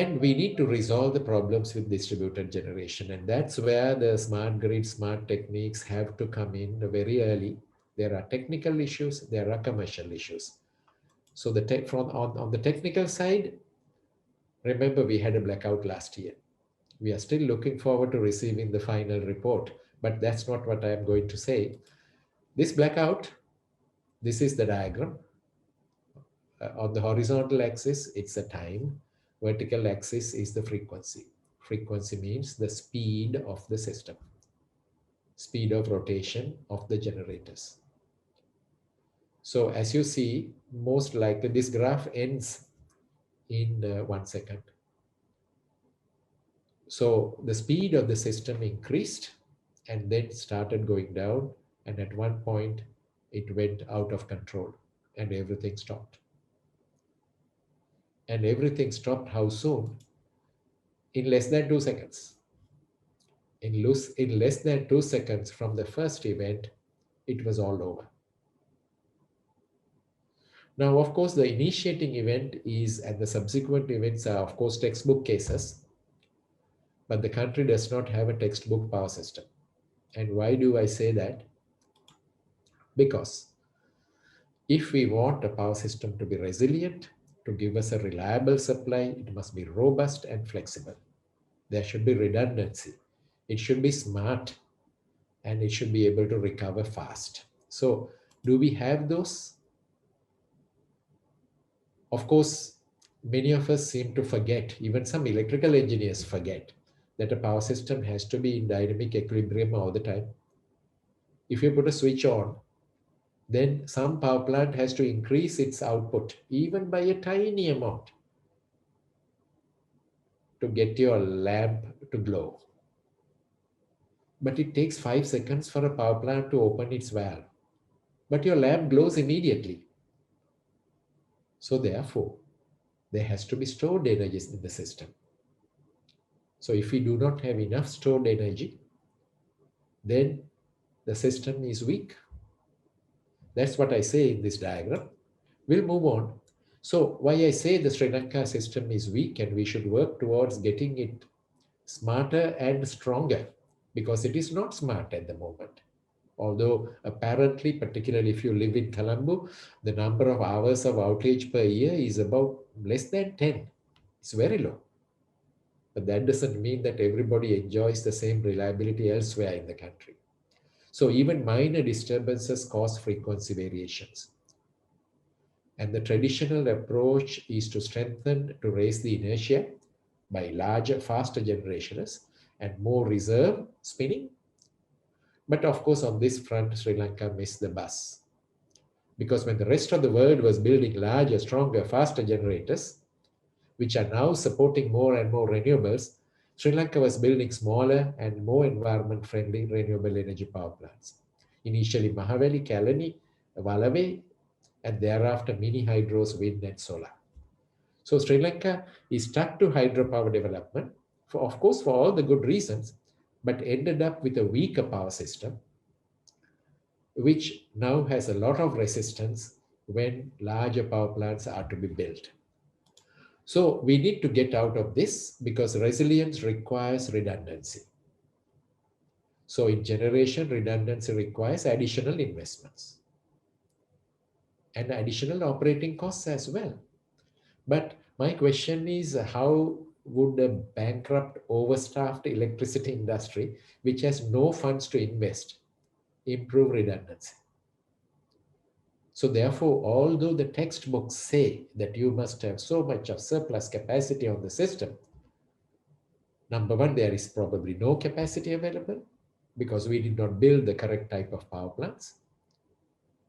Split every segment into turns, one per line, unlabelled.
And we need to resolve the problems with distributed generation. And that's where the smart grid, smart techniques have to come in very early. There are technical issues, there are commercial issues. So on the technical side, remember we had a blackout last year. We are still looking forward to receiving the final report, but that's not what I am going to say. This blackout, this is the diagram. On the horizontal axis, it's the time. Vertical axis is the frequency. Frequency means the speed of the system, speed of rotation of the generators. So as you see, most likely this graph ends in 1 second. So the speed of the system increased and then started going down. And at one point, it went out of control and everything stopped. And everything stopped how soon? In less than 2 seconds. In less than 2 seconds from the first event, it was all over. Now, of course, the initiating event is, and the subsequent events are, of course, textbook cases. But the country does not have a textbook power system. And why do I say that? Because if we want a power system to be resilient, to give us a reliable supply, it must be robust and flexible. There should be redundancy. It should be smart, and it should be able to recover fast. So do we have those? Of course, many of us seem to forget, even some electrical engineers forget, that a power system has to be in dynamic equilibrium all the time. If you put a switch on, then some power plant has to increase its output, even by a tiny amount, to get your lamp to glow. But it takes 5 seconds for a power plant to open its valve. But your lamp glows immediately. So therefore, there has to be stored energy in the system. So if we do not have enough stored energy, then the system is weak. That's what I say in this diagram. We'll move on. So why I say the Sri Lanka system is weak and we should work towards getting it smarter and stronger, because it is not smart at the moment. Although apparently, particularly if you live in Colombo, the number of hours of outage per year is about less than 10. It's very low. But that doesn't mean that everybody enjoys the same reliability elsewhere in the country. So even minor disturbances cause frequency variations. And the traditional approach is to strengthen, to raise the inertia by larger, faster generations and more reserve spinning. But of course, on this front, Sri Lanka missed the bus. Because when the rest of the world was building larger, stronger, faster generators, which are now supporting more and more renewables, Sri Lanka was building smaller and more environment-friendly renewable energy power plants. Initially Mahaweli, Kalani, Walave, and thereafter mini hydros, wind and solar. So Sri Lanka is stuck to hydropower development, of course, for all the good reasons, but ended up with a weaker power system, which now has a lot of resistance when larger power plants are to be built. So we need to get out of this because resilience requires redundancy. So in generation, redundancy requires additional investments and additional operating costs as well. But my question is, how would a bankrupt, overstaffed electricity industry, which has no funds to invest, improve redundancy? So therefore, although the textbooks say that you must have so much of surplus capacity on the system, number one, there is probably no capacity available because we did not build the correct type of power plants.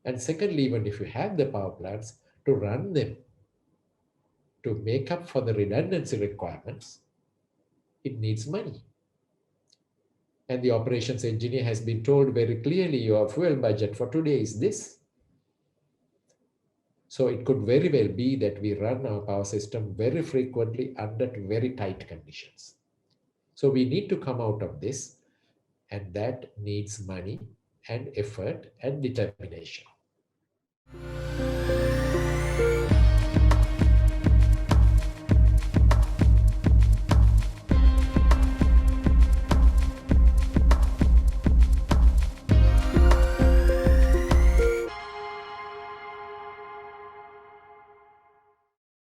And secondly, even if you have the power plants, to run them, to make up for the redundancy requirements, it needs money. And the operations engineer has been told very clearly, your fuel budget for today is this. So it could very well be that we run our power system very frequently under very tight conditions. So we need to come out of this, and that needs money and effort and determination.